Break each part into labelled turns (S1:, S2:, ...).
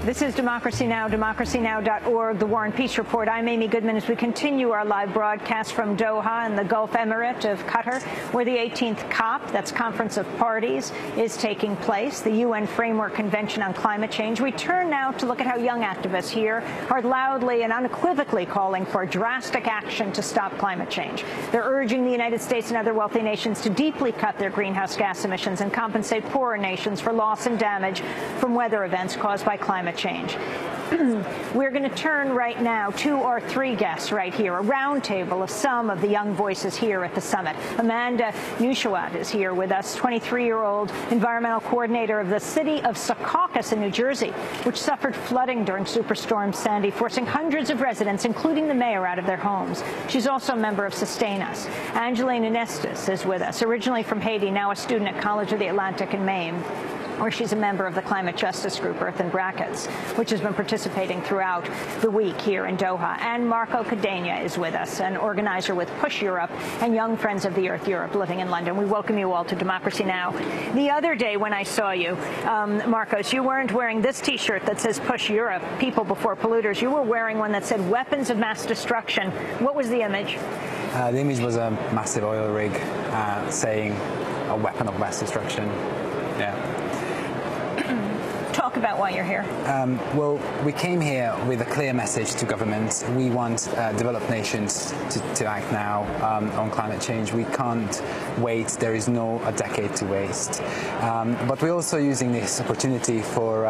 S1: This is Democracy Now!, democracynow.org, the War and Peace Report. I'm Amy Goodman as we continue our live broadcast from Doha in the Gulf Emirate of Qatar, where the 18th COP, that's Conference of Parties, is taking place, the UN Framework Convention on Climate Change. We turn now to look at how young activists here are loudly and unequivocally calling for drastic action to stop climate change. They're urging the United States and other wealthy nations to deeply cut their greenhouse gas emissions and compensate poorer nations for loss and damage from weather events caused by climate change. We're going to turn right now to our three guests right here, a roundtable of some of the young voices here at the summit. Nesheiwat is here with us, 23-year-old environmental coordinator of the city of Secaucus in New Jersey, which suffered flooding during Superstorm Sandy, forcing hundreds of residents, including the mayor, out of their homes. She's also a member of Sustain Us. Angeline Annesteus is with us, originally from Haiti, now a student at College of the Atlantic in Maine, where she's a member of the climate justice group Earth in Brackets, which has been participating throughout the week here in Doha. And Marco Cadena is with us, an organizer with Push Europe and Young Friends of the Earth Europe, living in London. We welcome you all to Democracy Now! The other day when I saw you, Marcos, you weren't wearing this T-shirt that says Push Europe, People Before Polluters. You were wearing one that said Weapons of Mass Destruction. What was the image?
S2: The image was a massive oil rig saying a weapon of mass destruction. Yeah.
S1: Talk about why you're here.
S2: Well, we came here with a clear message to governments. We want developed nations to act now on climate change. We can't wait. There is a decade to waste. But we're also using this opportunity for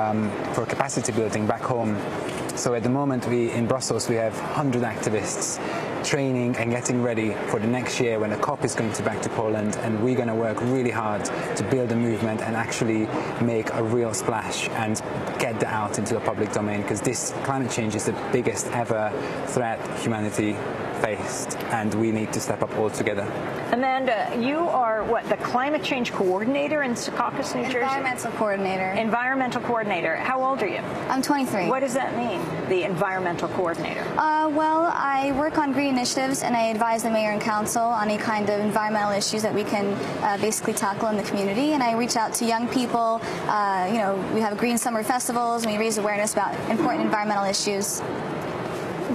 S2: capacity building back home. So at the moment, in Brussels, we have 100 activists training and getting ready for the next year when the COP is going back to Poland, and we're going to work really hard to build a movement and actually make a real splash and get that out into the public domain, because this climate change is the biggest ever threat humanity faced, and we need to step up all together.
S1: Amanda, you are what, the climate change coordinator in Secaucus, New Jersey?
S3: Environmental coordinator.
S1: Environmental coordinator. How old are you?
S3: I'm 23.
S1: What does that mean, the environmental coordinator?
S3: Well, I work on green initiatives, and I advise the mayor and council on any kind of environmental issues that we can basically tackle in the community. And I reach out to young people. We have green summer festivals, and we raise awareness about important environmental issues.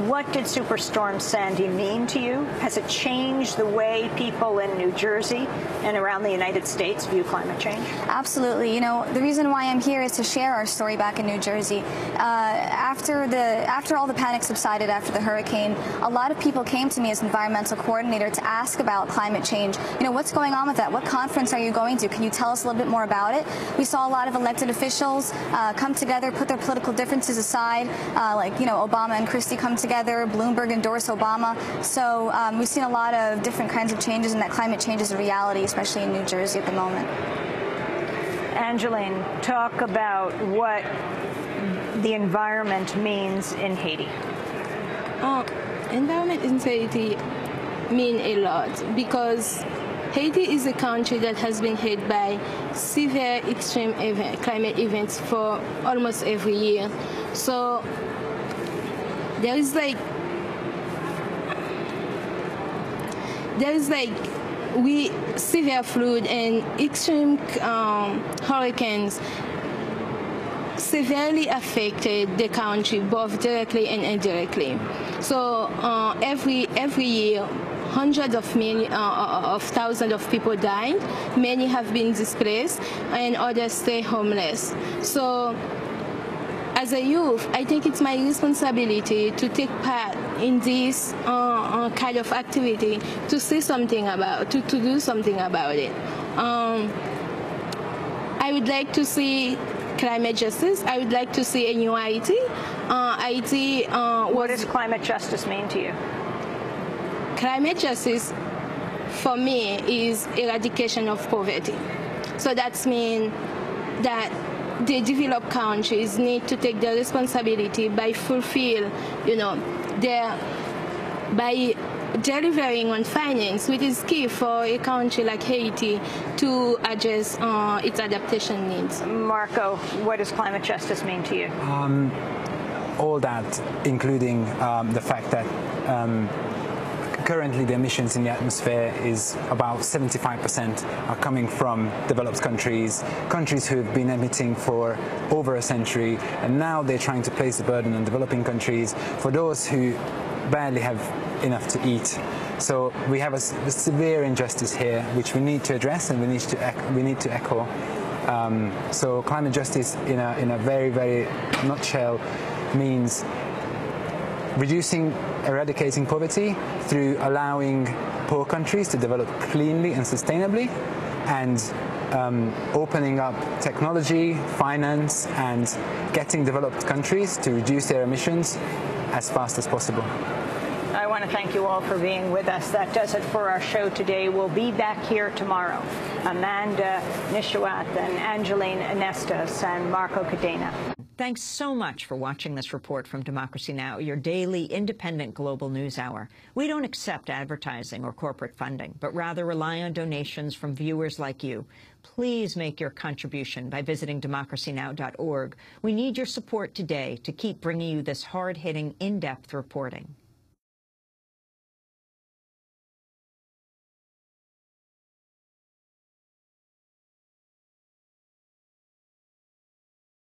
S1: What did Superstorm Sandy mean to you? Has it changed the way people in New Jersey and around the United States view climate change?
S3: Absolutely. The reason why I'm here is to share our story back in New Jersey. After all the panic subsided after the hurricane, a lot of people came to me as environmental coordinator to ask about climate change. What's going on with that? What conference are you going to? Can you tell us a little bit more about it? We saw a lot of elected officials come together, put their political differences aside, like Obama and Christie come together, Bloomberg endorsed Obama. So we've seen a lot of different kinds of changes, and that climate change is a reality, especially in New Jersey at the moment.
S1: Angeline, talk about what the environment means in Haiti.
S4: Environment in Haiti mean a lot, because Haiti is a country that has been hit by severe extreme climate events for almost every year. So there is severe flood and extreme hurricanes severely affected the country, both directly and indirectly. So every year, hundreds of thousands of people died. Many have been displaced, and others stay homeless. So as a youth, I think it's my responsibility to take part in this kind of activity, to say something about, to do something about it. I would like to see climate justice. I would like to see a new Haiti.
S1: What does climate justice mean to you?
S4: Climate justice, for me, is eradication of poverty. So that means that the developed countries need to take their responsibility by by delivering on finance, which is key for a country like Haiti to address its adaptation needs.
S1: Marco, what does climate justice mean to you?
S2: All that, including the fact that currently the emissions in the atmosphere is about 75% are coming from developed countries, countries who have been emitting for over a century, and now they're trying to place the burden on developing countries for those who barely have enough to eat. So we have a severe injustice here, which we need to address, and we need to echo. So climate justice, in a very, very nutshell, means eradicating poverty through allowing poor countries to develop cleanly and sustainably, and opening up technology, finance, and getting developed countries to reduce their emissions as fast as possible.
S1: I want to thank you all for being with us. That does it for our show today. We'll be back here tomorrow. Amanda Nesheiwat and Angeline Annesteus and Marco Cadena. Thanks so much for watching this report from Democracy Now!, your daily independent global news hour. We don't accept advertising or corporate funding, but rather rely on donations from viewers like you. Please make your contribution by visiting democracynow.org. We need your support today to keep bringing you this hard-hitting, in-depth reporting.